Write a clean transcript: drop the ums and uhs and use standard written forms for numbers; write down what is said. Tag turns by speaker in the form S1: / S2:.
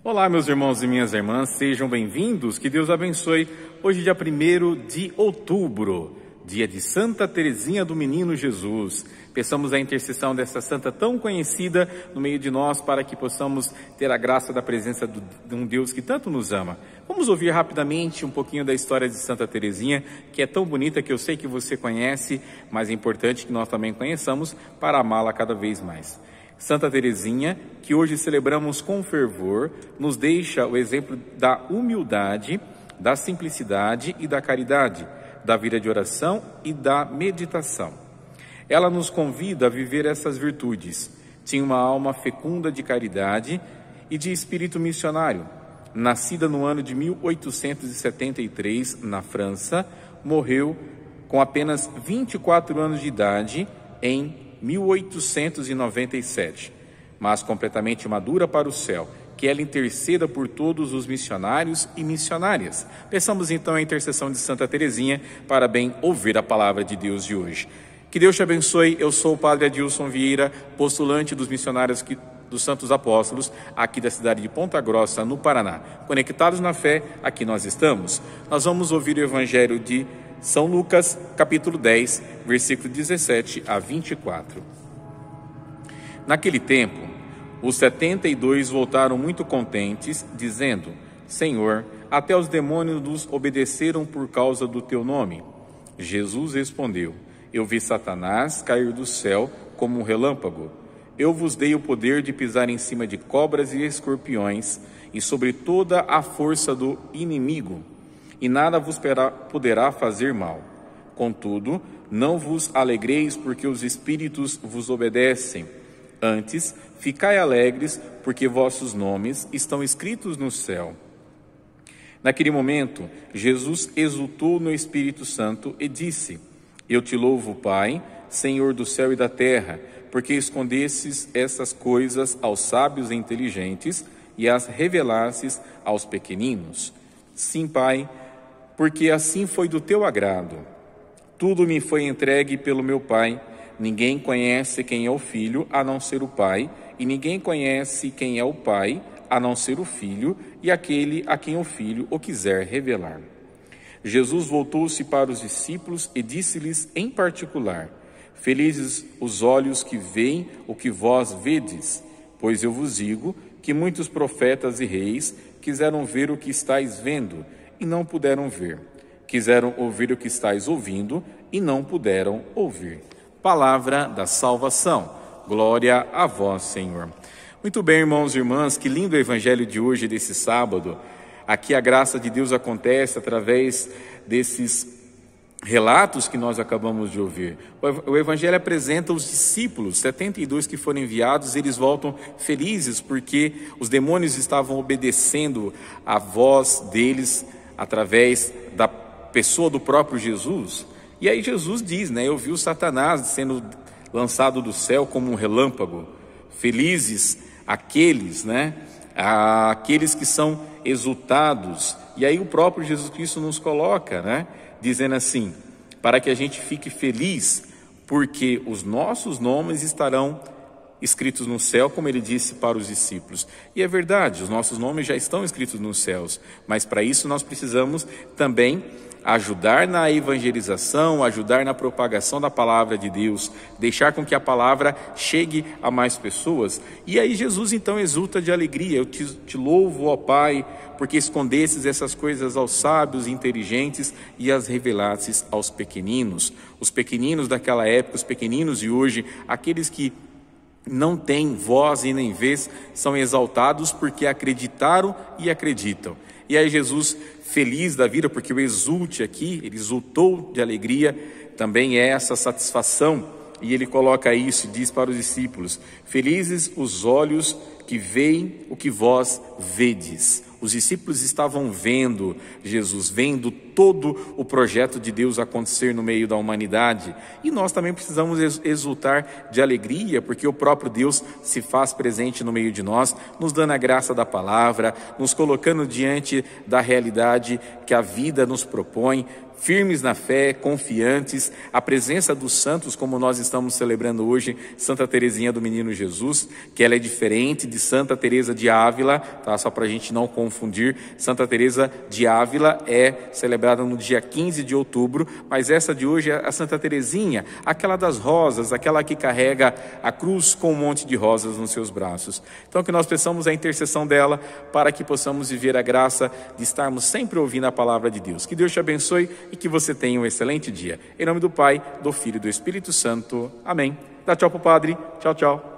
S1: Olá, meus irmãos e minhas irmãs, sejam bem-vindos, que Deus abençoe. Hoje, dia 1º de outubro, dia de Santa Teresinha do Menino Jesus. Peçamos a intercessão dessa santa tão conhecida no meio de nós, para que possamos ter a graça da presença de um Deus que tanto nos ama. Vamos ouvir rapidamente um pouquinho da história de Santa Teresinha, que é tão bonita, que eu sei que você conhece, mas é importante que nós também conheçamos para amá-la cada vez mais. Santa Teresinha, que hoje celebramos com fervor, nos deixa o exemplo da humildade, da simplicidade e da caridade, da vida de oração e da meditação. Ela nos convida a viver essas virtudes. Tinha uma alma fecunda de caridade e de espírito missionário. Nascida no ano de 1873, na França, morreu com apenas 24 anos de idade em 1897, mas completamente madura para o céu. Que ela interceda por todos os missionários e missionárias. Peçamos então a intercessão de Santa Teresinha para bem ouvir a palavra de Deus de hoje. Que Deus te abençoe. Eu sou o Padre Adilson Vieira, postulante dos missionários dos Santos Apóstolos, aqui da cidade de Ponta Grossa, no Paraná. Conectados na fé, aqui nós estamos. Nós vamos ouvir o Evangelho de São Lucas, capítulo 10, versículo 17 a 24. Naquele tempo, os 72 voltaram muito contentes, dizendo: Senhor, até os demônios nos obedeceram por causa do teu nome. Jesus respondeu: Eu vi Satanás cair do céu como um relâmpago. Eu vos dei o poder de pisar em cima de cobras e escorpiões e sobre toda a força do inimigo, e nada vos poderá fazer mal. Contudo, não vos alegreis porque os espíritos vos obedecem. Antes, ficai alegres porque vossos nomes estão escritos no céu. Naquele momento, Jesus exultou no Espírito Santo e disse: Eu te louvo, Pai, Senhor do céu e da terra, porque escondestes essas coisas aos sábios e inteligentes e as revelastes aos pequeninos. Sim, Pai, porque assim foi do teu agrado. Tudo me foi entregue pelo meu Pai. Ninguém conhece quem é o Filho, a não ser o Pai, e ninguém conhece quem é o Pai, a não ser o Filho, e aquele a quem o Filho o quiser revelar. Jesus voltou-se para os discípulos e disse-lhes em particular: Felizes os olhos que veem o que vós vedes, pois eu vos digo que muitos profetas e reis quiseram ver o que estáis vendo, e não puderam ver. Quiseram ouvir o que estáis ouvindo, e não puderam ouvir. Palavra da salvação. Glória a vós, Senhor. Muito bem, irmãos e irmãs, que lindo o Evangelho de hoje, desse sábado. Aqui a graça de Deus acontece através desses relatos que nós acabamos de ouvir. O Evangelho apresenta os discípulos, 72 que foram enviados. Eles voltam felizes porque os demônios estavam obedecendo a voz deles através da pessoa do próprio Jesus. E aí Jesus diz, eu vi o Satanás sendo lançado do céu como um relâmpago. Felizes aqueles, aqueles que são exultados. E aí o próprio Jesus Cristo nos coloca, dizendo assim, para que a gente fique feliz, porque os nossos nomes estarão escritos no céu, como ele disse para os discípulos. E é verdade, os nossos nomes já estão escritos nos céus, mas para isso nós precisamos também ajudar na evangelização, ajudar na propagação da palavra de Deus, deixar com que a palavra chegue a mais pessoas. E aí Jesus então exulta de alegria: Eu te louvo, ó Pai, porque escondestes essas coisas aos sábios e inteligentes e as revelastes aos pequeninos. Os pequeninos daquela época, os pequeninos de hoje, aqueles que não têm voz e nem vez, são exaltados porque acreditaram e acreditam. E aí Jesus, feliz da vida, porque o exulte aqui, ele exultou de alegria, também é essa satisfação. E ele coloca isso, diz para os discípulos: Felizes os olhos que veem o que vós vedes. Os discípulos estavam vendo Jesus, vendo todo o projeto de Deus acontecer no meio da humanidade. E nós também precisamos exultar de alegria, porque o próprio Deus se faz presente no meio de nós, nos dando a graça da palavra, nos colocando diante da realidade que a vida nos propõe, firmes na fé, confiantes, a presença dos santos, como nós estamos celebrando hoje, Santa Teresinha do Menino Jesus, que ela é diferente de Santa Teresa de Ávila, tá? Só para a gente não confundir, Santa Teresa de Ávila é celebrada no dia 15 de outubro, mas essa de hoje é a Santa Teresinha, aquela das rosas, aquela que carrega a cruz com um monte de rosas nos seus braços. Então que nós peçamos a intercessão dela para que possamos viver a graça de estarmos sempre ouvindo a palavra de Deus. Que Deus te abençoe e que você tenha um excelente dia. Em nome do Pai, do Filho e do Espírito Santo. Amém. Dá tchau pro padre. Tchau, tchau.